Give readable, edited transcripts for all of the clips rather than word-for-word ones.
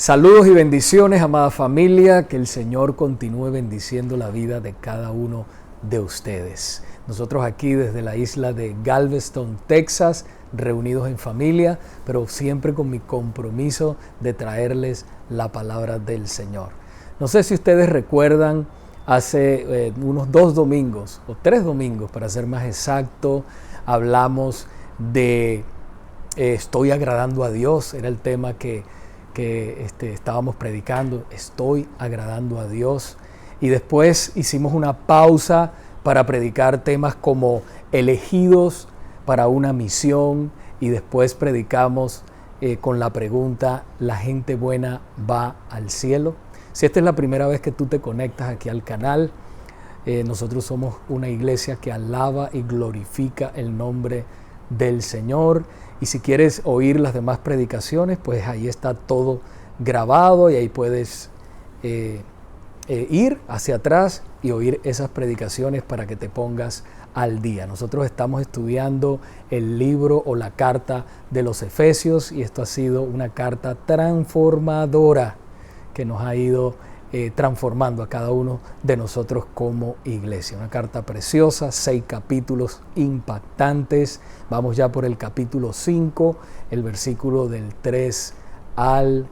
Saludos y bendiciones, amada familia, que el Señor continúe bendiciendo la vida de cada uno de ustedes. Nosotros aquí desde la isla de Galveston, Texas, reunidos en familia, pero siempre con mi compromiso de traerles la palabra del Señor. No sé si ustedes recuerdan, hace unos 2 domingos, o 3 domingos para ser más exacto, hablamos de estoy agradando a Dios, era el tema que estábamos predicando, estoy agradando a Dios. Y después hicimos una pausa para predicar temas como elegidos para una misión, y después predicamos con la pregunta, ¿la gente buena va al cielo? Si esta es la primera vez que tú te conectas aquí al canal, nosotros somos una iglesia que alaba y glorifica el nombre del Señor. Y si quieres oír las demás predicaciones, pues ahí está todo grabado y ahí puedes ir hacia atrás y oír esas predicaciones para que te pongas al día. Nosotros estamos estudiando el libro o la carta de los Efesios, y esto ha sido una carta transformadora que nos ha ido transformando a cada uno de nosotros como iglesia. Una carta preciosa, 6 capítulos impactantes. Vamos ya por el capítulo 5, el versículo del 3 al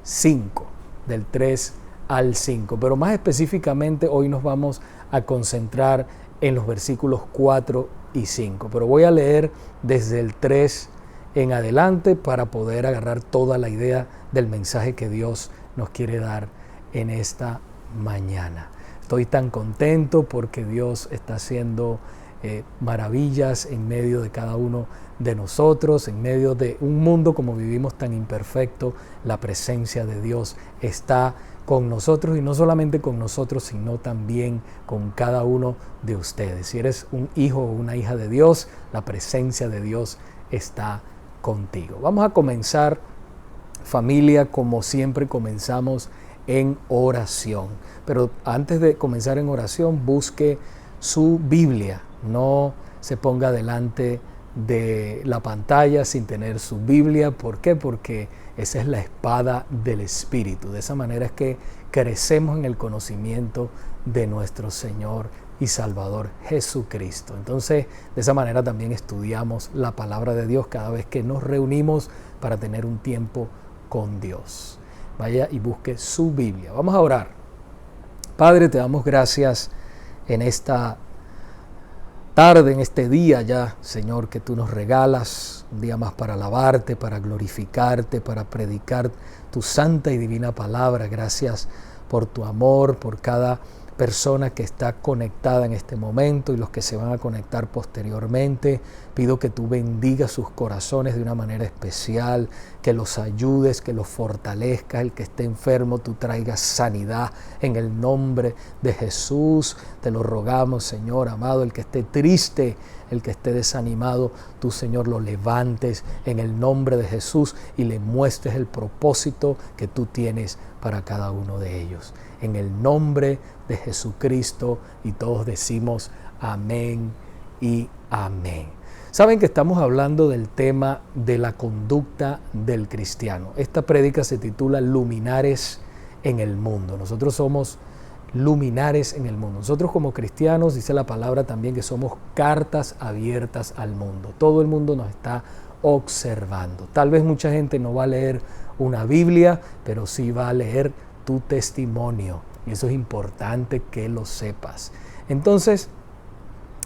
5. Del 3 al 5. Pero más específicamente hoy nos vamos a concentrar en los versículos 4 y 5. Pero voy a leer desde el 3 en adelante para poder agarrar toda la idea del mensaje que Dios nos quiere dar en esta mañana. Estoy tan contento porque Dios está haciendo maravillas en medio de cada uno de nosotros, en medio de un mundo como vivimos tan imperfecto. La presencia de Dios está con nosotros, y no solamente con nosotros, sino también con cada uno de ustedes. Si eres un hijo o una hija de Dios, la presencia de Dios está contigo. Vamos a comenzar, familia, como siempre comenzamos, en oración. Pero antes de comenzar en oración, busque su Biblia. No se ponga delante de la pantalla sin tener su Biblia. ¿Por qué? Porque esa es la espada del Espíritu. De esa manera es que crecemos en el conocimiento de nuestro Señor y Salvador Jesucristo. Entonces, de esa manera también estudiamos la palabra de Dios cada vez que nos reunimos para tener un tiempo con Dios. Vaya y busque su Biblia. Vamos a orar. Padre, te damos gracias en esta tarde, en este día ya, Señor, que tú nos regalas, un día más para alabarte, para glorificarte, para predicar tu santa y divina palabra. Gracias por tu amor, por cada persona que está conectada en este momento y los que se van a conectar posteriormente. Pido que tú bendigas sus corazones de una manera especial, que los ayudes, que los fortalezcas. El que esté enfermo, tú traigas sanidad en el nombre de Jesús. Te lo rogamos, Señor amado. El que esté triste, el que esté desanimado, tú, Señor, lo levantes en el nombre de Jesús y le muestres el propósito que tú tienes para cada uno de ellos. En el nombre de Jesucristo, y todos decimos amén y amén. Saben que estamos hablando del tema de la conducta del cristiano. Esta prédica se titula Luminares en el mundo. Nosotros somos luminares en el mundo. Nosotros como cristianos, dice la palabra también, que somos cartas abiertas al mundo. Todo el mundo nos está observando. Tal vez mucha gente no va a leer una Biblia, pero sí va a leer tu testimonio, y eso es importante que lo sepas. Entonces,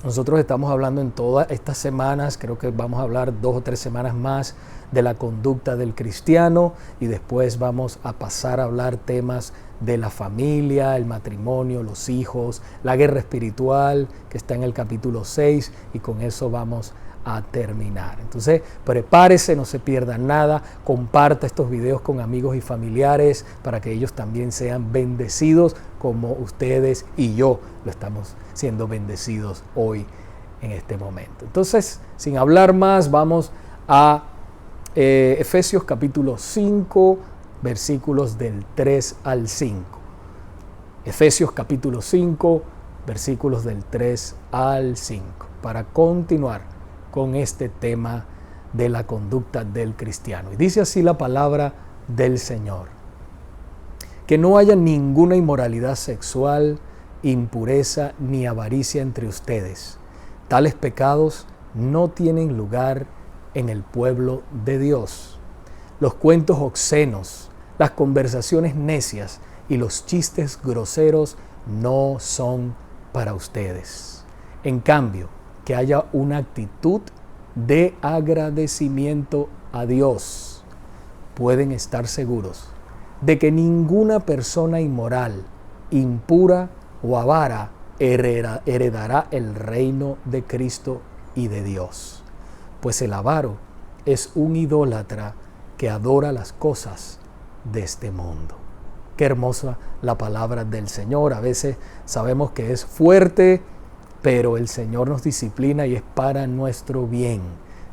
nosotros estamos hablando en todas estas semanas, creo que vamos a hablar 2 o 3 semanas más de la conducta del cristiano, y después vamos a pasar a hablar temas de la familia, el matrimonio, los hijos, la guerra espiritual, que está en el capítulo 6, y con eso vamos a terminar. Entonces, prepárese, no se pierda nada, comparta estos videos con amigos y familiares para que ellos también sean bendecidos como ustedes y yo lo estamos siendo bendecidos hoy en este momento. Entonces, sin hablar más, vamos a Efesios capítulo 5, versículos del 3 al 5. Efesios capítulo 5, versículos del 3 al 5, para continuar con este tema de la conducta del cristiano. Y dice así la palabra del Señor. que no haya ninguna inmoralidad sexual, impureza ni avaricia entre ustedes. Tales pecados no tienen lugar en el pueblo de Dios. Los cuentos obscenos, las conversaciones necias y los chistes groseros no son para ustedes. En cambio, que haya una actitud de agradecimiento a Dios. Pueden estar seguros de que ninguna persona inmoral, impura o avara heredará el reino de Cristo y de Dios. Pues el avaro es un idólatra que adora las cosas de este mundo. Qué hermosa la palabra del Señor. A veces sabemos que es fuerte, pero el Señor nos disciplina y es para nuestro bien.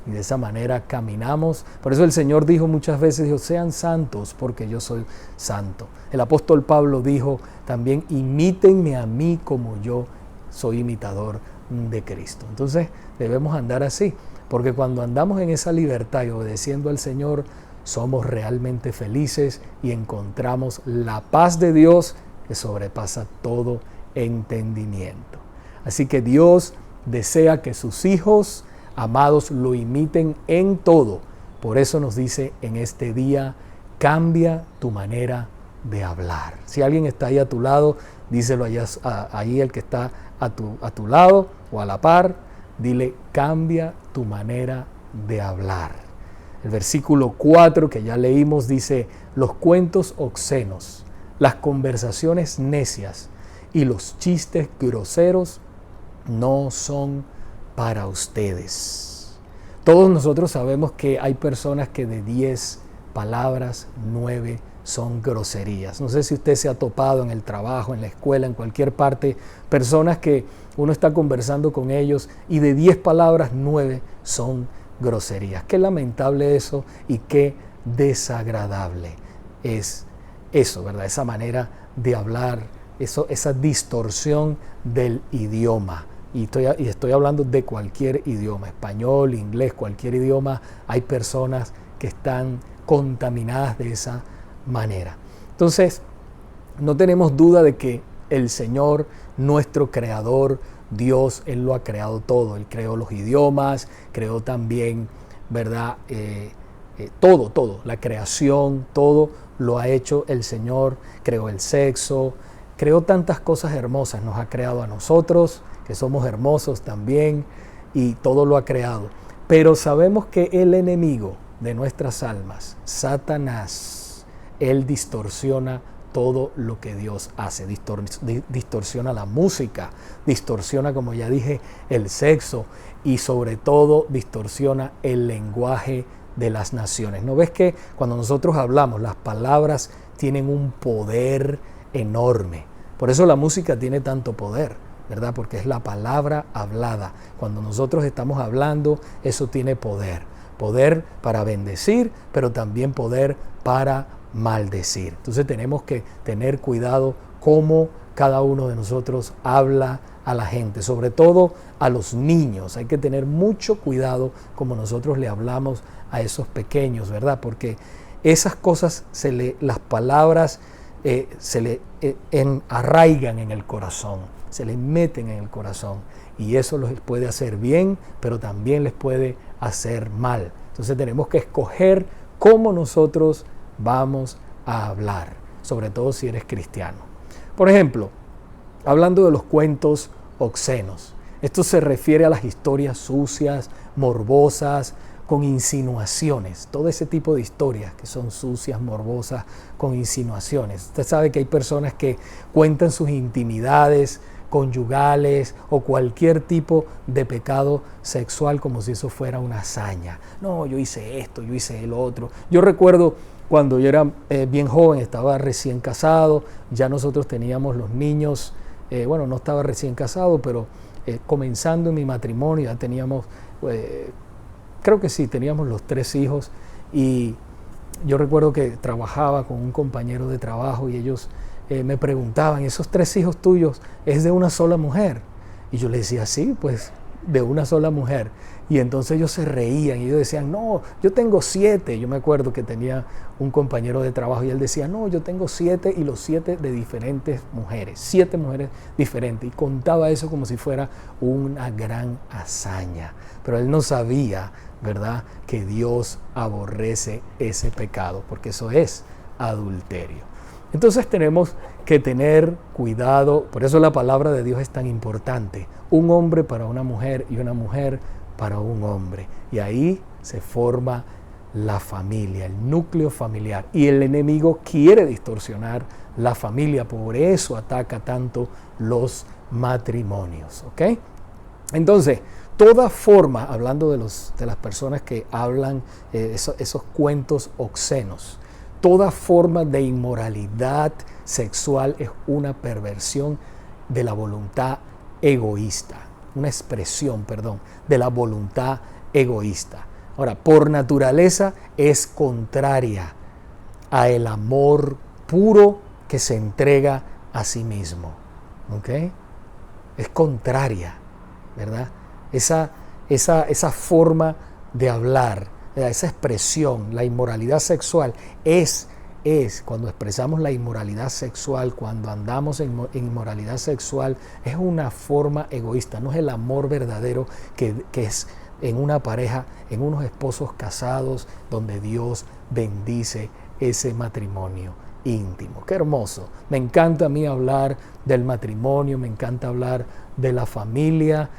Y de esa manera caminamos. Por eso el Señor dijo muchas veces, sean santos porque yo soy santo. El apóstol Pablo dijo también, imítenme a mí como yo soy imitador de Cristo. Entonces debemos andar así, porque cuando andamos en esa libertad y obedeciendo al Señor, somos realmente felices y encontramos la paz de Dios que sobrepasa todo entendimiento. Así que Dios desea que sus hijos amados lo imiten en todo. Por eso nos dice en este día, cambia tu manera de hablar. Si alguien está ahí a tu lado, díselo ahí el que está a tu lado o a la par, dile, cambia tu manera de hablar. El versículo 4 que ya leímos dice, los cuentos obscenos, las conversaciones necias y los chistes groseros no son para ustedes. Todos nosotros sabemos que hay personas que de 10 palabras, 9 son groserías. No sé si usted se ha topado en el trabajo, en la escuela, en cualquier parte, personas que uno está conversando con ellos y de 10 palabras, 9 son groserías. Qué lamentable eso y qué desagradable es eso, ¿verdad? Esa manera de hablar, esa distorsión del idioma. Y estoy hablando de cualquier idioma, español, inglés, cualquier idioma. Hay personas que están contaminadas de esa manera. Entonces, no tenemos duda de que el Señor, nuestro Creador, Dios, Él lo ha creado todo. Él creó los idiomas, creó también, ¿verdad? Todo, la creación, todo lo ha hecho el Señor. Creó el sexo, creó tantas cosas hermosas. Nos ha creado a nosotros, que somos hermosos también, y todo lo ha creado. Pero sabemos que el enemigo de nuestras almas, Satanás, él distorsiona todo lo que Dios hace, distorsiona la música, distorsiona, como ya dije, el sexo y sobre todo distorsiona el lenguaje de las naciones. ¿No ves que cuando nosotros hablamos, las palabras tienen un poder enorme? Por eso la música tiene tanto poder, ¿verdad? Porque es la palabra hablada. Cuando nosotros estamos hablando, eso tiene poder. Poder para bendecir, pero también poder para maldecir. Entonces tenemos que tener cuidado cómo cada uno de nosotros habla a la gente, sobre todo a los niños. Hay que tener mucho cuidado como nosotros le hablamos a esos pequeños, ¿verdad? Porque esas cosas, las palabras se le arraigan en el corazón, se les meten en el corazón y eso les puede hacer bien, pero también les puede hacer mal. Entonces tenemos que escoger cómo nosotros vamos a hablar, sobre todo si eres cristiano. Por ejemplo, hablando de los cuentos obscenos, esto se refiere a las historias sucias, morbosas, con insinuaciones, todo ese tipo de historias que son sucias, morbosas, con insinuaciones. Usted sabe que hay personas que cuentan sus intimidades conyugales o cualquier tipo de pecado sexual como si eso fuera una hazaña. No, yo hice esto, yo hice el otro. Yo recuerdo cuando yo era bien joven, estaba recién casado, ya nosotros teníamos los niños, bueno, no estaba recién casado, pero comenzando en mi matrimonio ya teníamos, creo que sí, teníamos los 3 hijos y yo recuerdo que trabajaba con un compañero de trabajo y ellos me preguntaban, ¿esos 3 hijos tuyos es de una sola mujer? Y yo le decía, sí, pues de una sola mujer. Y entonces ellos se reían y ellos decían, no, yo tengo 7. Yo me acuerdo que tenía un compañero de trabajo y él decía, no, yo tengo 7 y los 7 de diferentes mujeres, 7 mujeres diferentes. Y contaba eso como si fuera una gran hazaña. Pero él no sabía, ¿verdad?, que Dios aborrece ese pecado, porque eso es adulterio. Entonces tenemos que tener cuidado, por eso la palabra de Dios es tan importante. Un hombre para una mujer y una mujer para un hombre. Y ahí se forma la familia, el núcleo familiar. Y el enemigo quiere distorsionar la familia, por eso ataca tanto los matrimonios. ¿Ok? Entonces, toda forma, hablando de las personas que hablan esos cuentos obscenos, toda forma de inmoralidad sexual es una perversión de la voluntad egoísta, una expresión, de la voluntad egoísta. Ahora, por naturaleza es contraria a el amor puro que se entrega a sí mismo. ¿Ok? Es contraria, ¿verdad? Esa forma de hablar, esa expresión, la inmoralidad sexual, es cuando expresamos la inmoralidad sexual, cuando andamos en inmoralidad sexual, es una forma egoísta, no es el amor verdadero que es en una pareja, en unos esposos casados, donde Dios bendice ese matrimonio íntimo. Qué hermoso. Me encanta a mí hablar del matrimonio, me encanta hablar de la familia.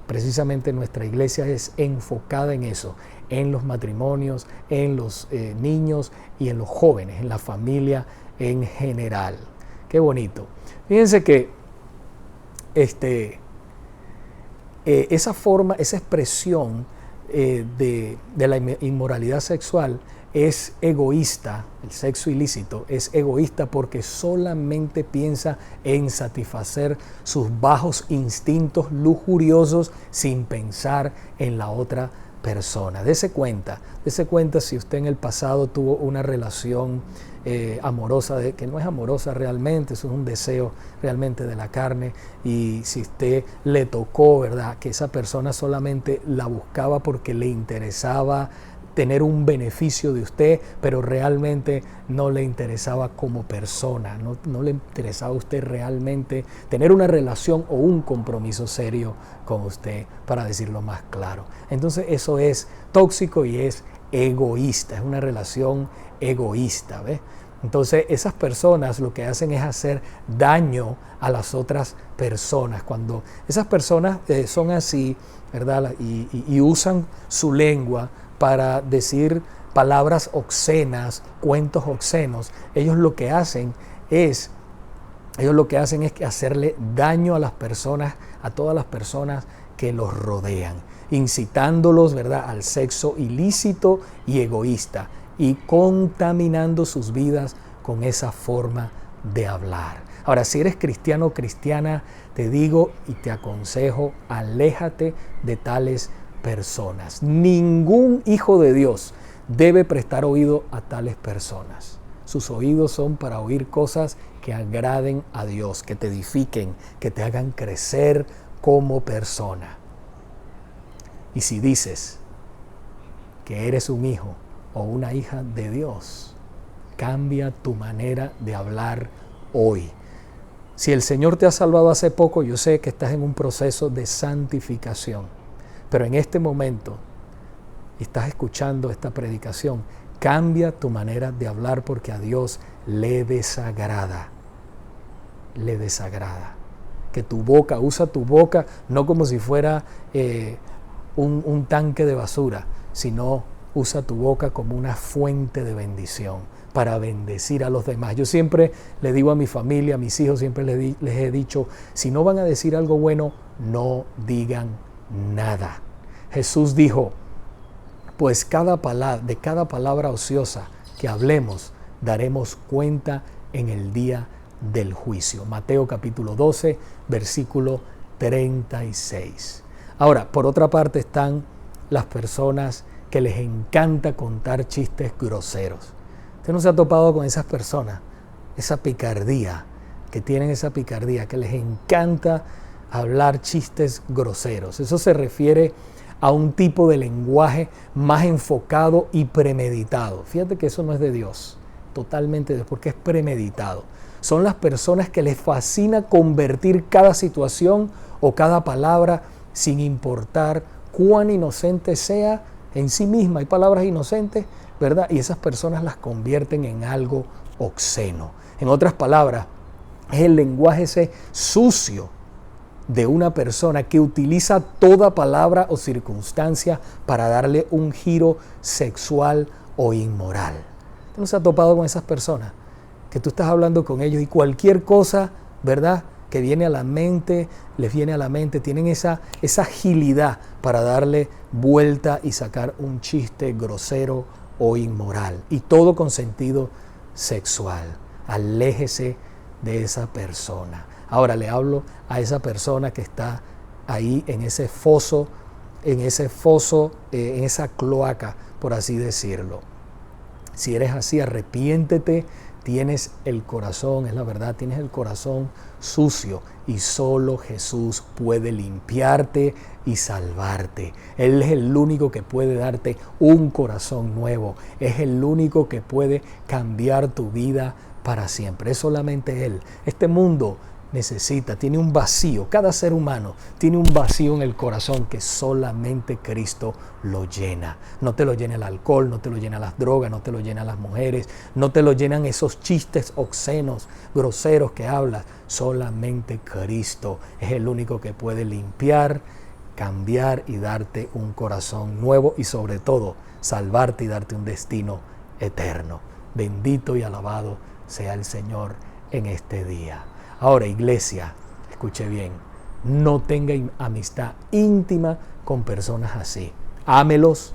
Precisamente nuestra iglesia es enfocada en eso, en los matrimonios, en los niños y en los jóvenes, en la familia en general. Qué bonito. Fíjense que esa forma, esa expresión de la inmoralidad sexual es egoísta. El sexo ilícito es egoísta porque solamente piensa en satisfacer sus bajos instintos lujuriosos sin pensar en la otra persona. Dese cuenta si usted en el pasado tuvo una relación amorosa, que no es amorosa realmente, eso es un deseo realmente de la carne, y si usted le tocó, ¿verdad?, que esa persona solamente la buscaba porque le interesaba tener un beneficio de usted, pero realmente no le interesaba como persona, no le interesaba a usted realmente tener una relación o un compromiso serio con usted, para decirlo más claro. Entonces eso es tóxico y es egoísta, es una relación egoísta, ¿ves? Entonces esas personas lo que hacen es hacer daño a las otras personas. Cuando esas personas son así, ¿verdad?, y usan su lengua para decir palabras obscenas, cuentos obscenos, ellos lo que hacen es hacerle daño a las personas, a todas las personas que los rodean, incitándolos, ¿verdad?, al sexo ilícito y egoísta, y contaminando sus vidas con esa forma de hablar. Ahora, si eres cristiano o cristiana, te digo y te aconsejo, aléjate de tales personas. Ningún hijo de Dios debe prestar oído a tales personas. Sus oídos son para oír cosas que agraden a Dios, que te edifiquen, que te hagan crecer como persona. Y si dices que eres un hijo o una hija de Dios, cambia tu manera de hablar hoy. Si el Señor te ha salvado hace poco, yo sé que estás en un proceso de santificación, pero en este momento estás escuchando esta predicación, cambia tu manera de hablar, porque a Dios le desagrada. Le desagrada. Que tu boca, usa tu boca no como si fuera un tanque de basura, sino usa tu boca como una fuente de bendición para bendecir a los demás. Yo siempre le digo a mi familia, a mis hijos, siempre les he dicho, si no van a decir algo bueno, no digan nada. Jesús dijo, pues de cada palabra ociosa que hablemos, daremos cuenta en el día del juicio. Mateo capítulo 12, versículo 36. Ahora, por otra parte están las personas que les encanta contar chistes groseros. ¿Usted no se ha topado con esas personas? Esa picardía, que tienen esa picardía, que les encanta hablar chistes groseros. Eso se refiere a un tipo de lenguaje más enfocado y premeditado. Fíjate que eso no es de Dios, totalmente de Dios, porque es premeditado. Son las personas que les fascina convertir cada situación o cada palabra, sin importar cuán inocente sea en sí misma. Hay palabras inocentes, ¿verdad? Y esas personas las convierten en algo obsceno. En otras palabras, es el lenguaje ese sucio de una persona que utiliza toda palabra o circunstancia para darle un giro sexual o inmoral. ¿Usted no se ha topado con esas personas? Que tú estás hablando con ellos y cualquier cosa, ¿verdad?, que viene a la mente, les viene a la mente, tienen esa agilidad para darle vuelta y sacar un chiste grosero o inmoral. Y todo con sentido sexual. Aléjese de esa persona. Ahora le hablo a esa persona que está ahí en ese foso, en esa cloaca, por así decirlo. Si eres así, arrepiéntete. Tienes el corazón, es la verdad, tienes el corazón sucio y solo Jesús puede limpiarte y salvarte. Él es el único que puede darte un corazón nuevo. Es el único que puede cambiar tu vida para siempre. Es solamente Él. Este mundo tiene un vacío. Cada ser humano tiene un vacío en el corazón que solamente Cristo lo llena. No te lo llena el alcohol, no te lo llena las drogas, no te lo llenan las mujeres, no te lo llenan esos chistes obscenos, groseros que hablas. Solamente Cristo es el único que puede limpiar, cambiar y darte un corazón nuevo y sobre todo salvarte y darte un destino eterno. Bendito y alabado sea el Señor en este día. Ahora, iglesia, escuche bien, no tenga amistad íntima con personas así. Ámelos,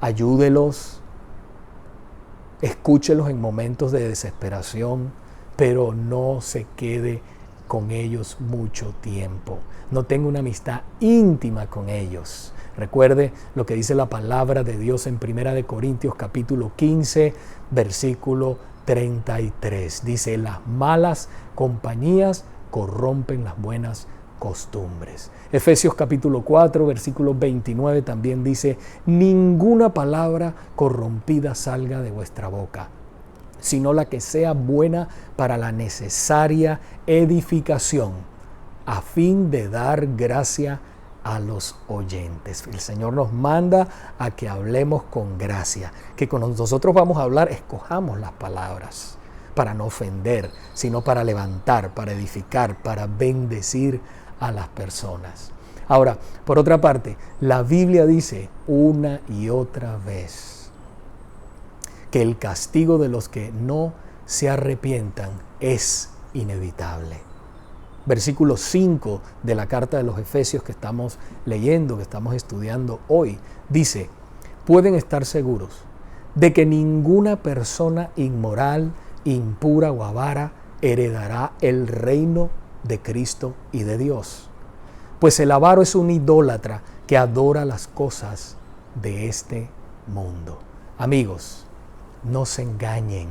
ayúdelos, escúchelos en momentos de desesperación, pero no se quede con ellos mucho tiempo. No tenga una amistad íntima con ellos. Recuerde lo que dice la palabra de Dios en 1 Corintios capítulo 15, versículo 33. Dice, las malas compañías corrompen las buenas costumbres. Efesios capítulo 4, versículo 29 también dice, ninguna palabra corrompida salga de vuestra boca, sino la que sea buena para la necesaria edificación, a fin de dar gracia a los oyentes. El Señor nos manda a que hablemos con gracia, que cuando nosotros vamos a hablar, escojamos las palabras para no ofender, sino para levantar, para edificar, para bendecir a las personas. Ahora, por otra parte, la Biblia dice una y otra vez que el castigo de los que no se arrepientan es inevitable. Versículo 5 de la carta de los Efesios que estamos leyendo, que estamos estudiando hoy, dice, pueden estar seguros de que ninguna persona inmoral, impura o avara heredará el reino de Cristo y de Dios. Pues el avaro es un idólatra que adora las cosas de este mundo. Amigos, no se engañen.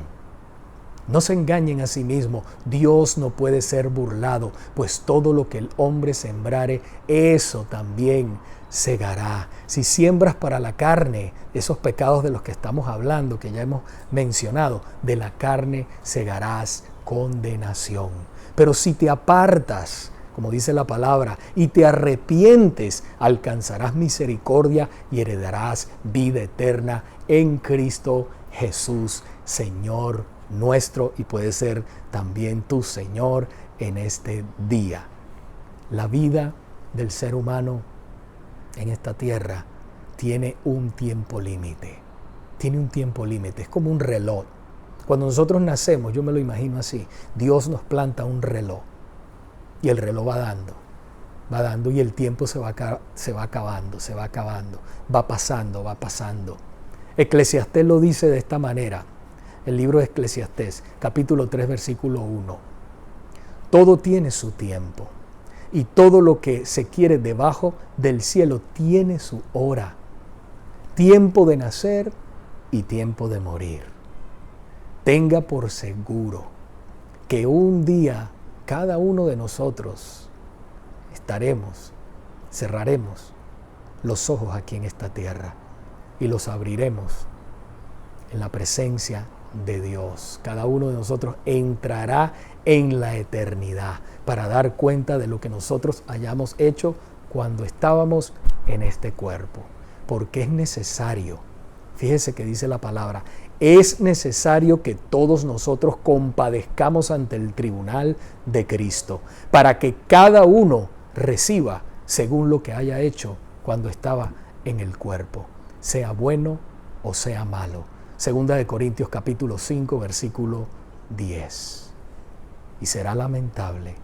No se engañen a sí mismos. Dios no puede ser burlado, pues todo lo que el hombre sembrare, eso también segará. Si siembras para la carne, esos pecados de los que estamos hablando, que ya hemos mencionado, de la carne segarás condenación. Pero si te apartas, como dice la palabra, y te arrepientes, alcanzarás misericordia y heredarás vida eterna en Cristo Jesús, Señor nuestro, y puede ser también tu Señor en este día. La vida del ser humano en esta tierra tiene un tiempo límite. Tiene un tiempo límite, es como un reloj. Cuando nosotros nacemos, yo me lo imagino así, Dios nos planta un reloj y el reloj va dando y el tiempo se va acabando, va pasando. Eclesiastés lo dice de esta manera. El libro de Eclesiastés, capítulo 3, versículo 1. Todo tiene su tiempo y todo lo que se quiere debajo del cielo tiene su hora. Tiempo de nacer y tiempo de morir. Tenga por seguro que un día cada uno de nosotros cerraremos los ojos aquí en esta tierra y los abriremos en la presencia de Dios. Cada uno de nosotros entrará en la eternidad para dar cuenta de lo que nosotros hayamos hecho cuando estábamos en este cuerpo. Porque es necesario, fíjese que dice la palabra, es necesario que todos nosotros compadezcamos ante el tribunal de Cristo, para que cada uno reciba según lo que haya hecho cuando estaba en el cuerpo, sea bueno o sea malo. Segunda de Corintios capítulo 5, versículo 10. Y será lamentable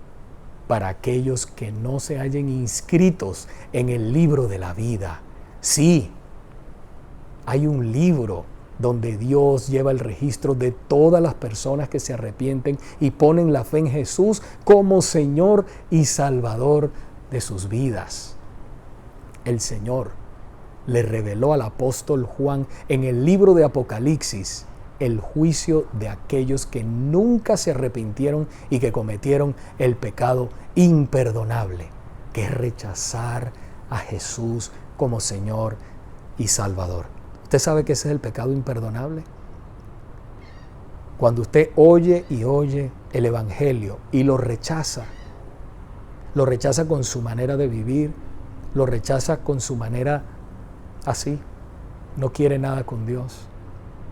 para aquellos que no se hallen inscritos en el libro de la vida. Sí, hay un libro donde Dios lleva el registro de todas las personas que se arrepienten y ponen la fe en Jesús como Señor y Salvador de sus vidas. El Señor le reveló al apóstol Juan en el libro de Apocalipsis el juicio de aquellos que nunca se arrepintieron y que cometieron el pecado imperdonable, que es rechazar a Jesús como Señor y Salvador. ¿Usted sabe que ese es el pecado imperdonable? Cuando usted oye y oye el Evangelio y lo rechaza con su manera de vivir, lo rechaza con su manera así, no quiere nada con Dios.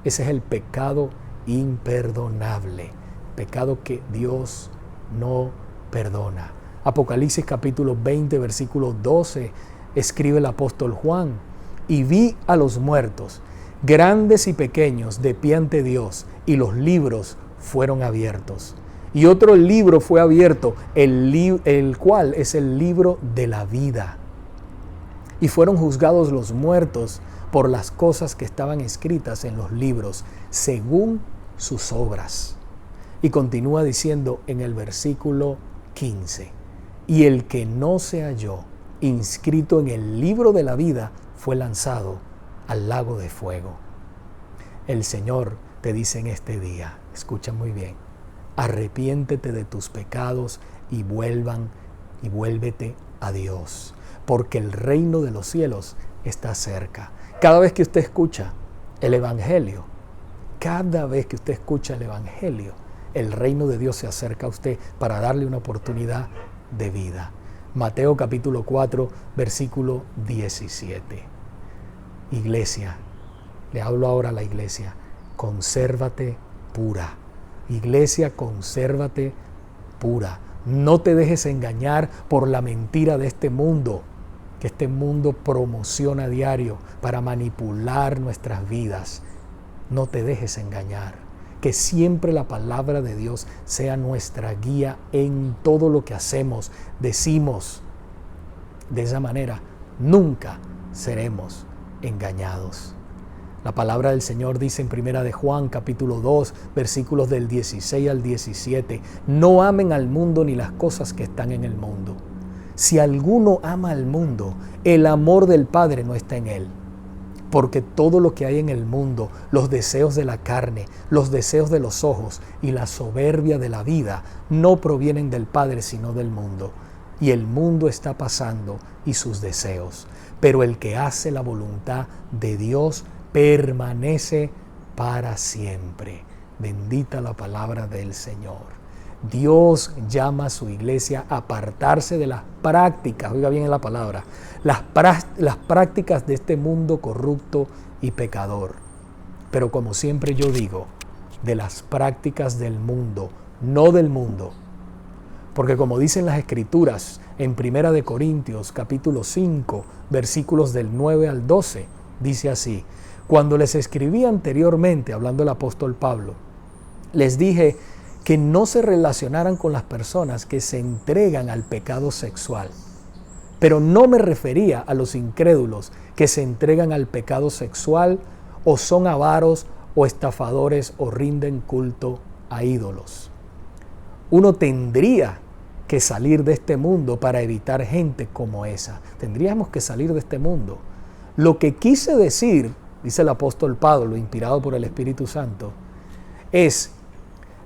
Ese es el pecado imperdonable, pecado que Dios no perdona. Apocalipsis capítulo 20, versículo 12, escribe el apóstol Juan: y vi a los muertos, grandes y pequeños, de pie ante Dios, y los libros fueron abiertos. Y otro libro fue abierto, el cual es el libro de la vida. Y fueron juzgados los muertos por las cosas que estaban escritas en los libros, según sus obras. Y continúa diciendo en el versículo 15: y el que no se halló inscrito en el libro de la vida fue lanzado al lago de fuego. El Señor te dice en este día, escucha muy bien, arrepiéntete de tus pecados y vuélvete a Dios, porque el reino de los cielos está cerca. Cada vez que usted escucha el Evangelio, el reino de Dios se acerca a usted para darle una oportunidad de vida. Mateo capítulo 4, versículo 17. Iglesia, le hablo ahora a la iglesia, consérvate pura. Iglesia, consérvate pura. No te dejes engañar por la mentira de este mundo, que este mundo promociona a diario para manipular nuestras vidas. No te dejes engañar. Que siempre la palabra de Dios sea nuestra guía en todo lo que hacemos, decimos. De esa manera, nunca seremos engañados. La palabra del Señor dice en Primera de Juan, capítulo 2, versículos del 16 al 17, no amen al mundo ni las cosas que están en el mundo. Si alguno ama al mundo, el amor del Padre no está en él. Porque todo lo que hay en el mundo, los deseos de la carne, los deseos de los ojos y la soberbia de la vida, no provienen del Padre sino del mundo. Y el mundo está pasando y sus deseos. Pero el que hace la voluntad de Dios permanece para siempre. Bendita la palabra del Señor. Dios llama a su iglesia a apartarse de las prácticas, oiga bien la palabra, las prácticas de este mundo corrupto y pecador. Pero como siempre yo digo, de las prácticas del mundo, no del mundo. Porque como dicen las Escrituras en Primera de Corintios capítulo 5, versículos del 9 al 12, dice así: cuando les escribí anteriormente, hablando el apóstol Pablo, les dije que no se relacionaran con las personas que se entregan al pecado sexual. Pero no me refería a los incrédulos que se entregan al pecado sexual o son avaros o estafadores o rinden culto a ídolos. Uno tendría que salir de este mundo para evitar gente como esa. Tendríamos que salir de este mundo. Lo que quise decir, dice el apóstol Pablo, inspirado por el Espíritu Santo, es: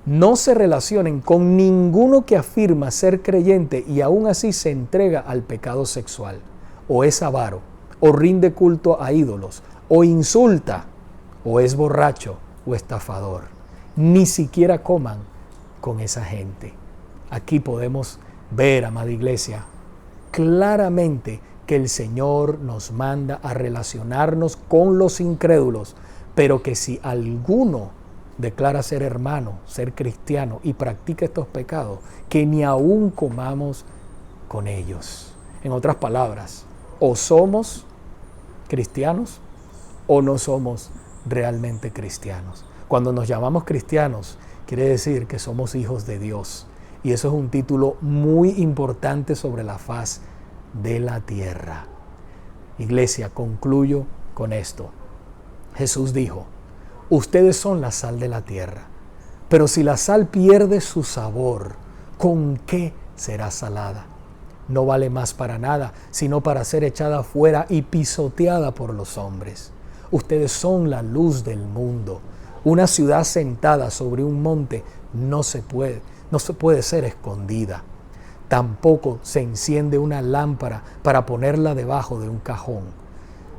no se relacionen con ninguno que afirma ser creyente y aún así se entrega al pecado sexual, o es avaro, o rinde culto a ídolos, o insulta, o es borracho, o estafador. Ni siquiera coman con esa gente. Aquí podemos ver, amada iglesia, claramente que el Señor nos manda a relacionarnos con los incrédulos, pero que si alguno declara ser hermano, ser cristiano y practica estos pecados, que ni aún comamos con ellos. En otras palabras, o somos cristianos o no somos realmente cristianos. Cuando nos llamamos cristianos, quiere decir que somos hijos de Dios. Y eso es un título muy importante sobre la faz de la tierra. Iglesia, concluyo con esto. Jesús dijo: ustedes son la sal de la tierra, pero si la sal pierde su sabor, ¿con qué será salada? No vale más para nada, sino para ser echada fuera y pisoteada por los hombres. Ustedes son la luz del mundo. Una ciudad sentada sobre un monte no se puede ser escondida. Tampoco se enciende una lámpara para ponerla debajo de un cajón,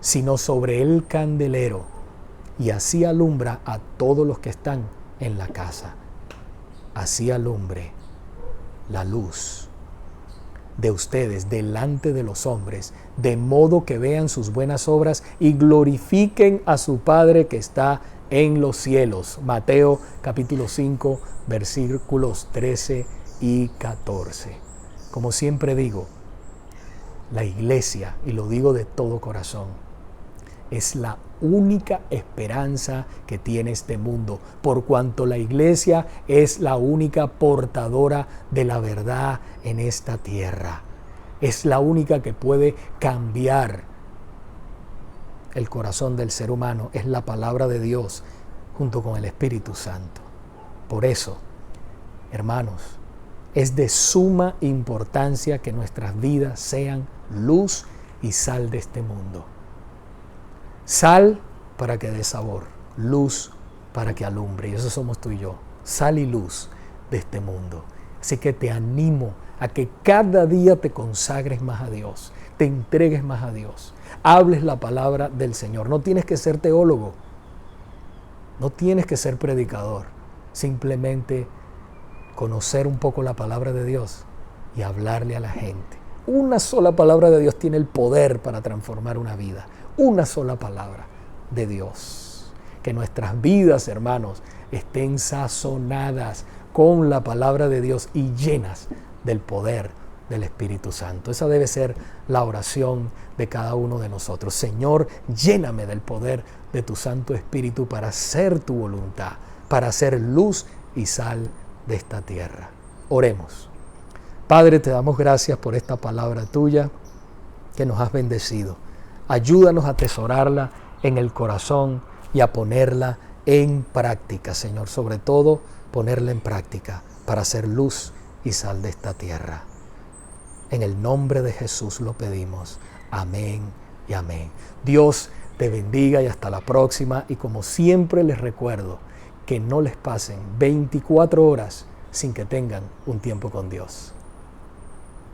sino sobre el candelero, y así alumbra a todos los que están en la casa. Así alumbre la luz de ustedes delante de los hombres, de modo que vean sus buenas obras y glorifiquen a su Padre que está en los cielos. Mateo capítulo 5, versículos 13 y 14. Como siempre digo, la iglesia, y lo digo de todo corazón, es la única esperanza que tiene este mundo, por cuanto la iglesia es la única portadora de la verdad en esta tierra. Es la única que puede cambiar el corazón del ser humano. Es la palabra de Dios junto con el Espíritu Santo. Por eso, hermanos, es de suma importancia que nuestras vidas sean luz y sal de este mundo. Sal para que dé sabor, luz para que alumbre. Y eso somos tú y yo, sal y luz de este mundo. Así que te animo a que cada día te consagres más a Dios, te entregues más a Dios, hables la palabra del Señor. No tienes que ser teólogo, no tienes que ser predicador, simplemente conocer un poco la palabra de Dios y hablarle a la gente. Una sola palabra de Dios tiene el poder para transformar una vida. Una sola palabra de Dios. Que nuestras vidas, hermanos, estén sazonadas con la palabra de Dios y llenas del poder del Espíritu Santo. Esa debe ser la oración de cada uno de nosotros. Señor, lléname del poder de tu Santo Espíritu para hacer tu voluntad, para hacer luz y sal de esta tierra. Oremos. Padre, te damos gracias por esta palabra tuya que nos has bendecido. Ayúdanos a atesorarla en el corazón y a ponerla en práctica, Señor. Sobre todo, ponerla en práctica para hacer luz y sal de esta tierra. En el nombre de Jesús lo pedimos. Amén y amén. Dios te bendiga y hasta la próxima. Y como siempre les recuerdo, que no les pasen 24 horas sin que tengan un tiempo con Dios.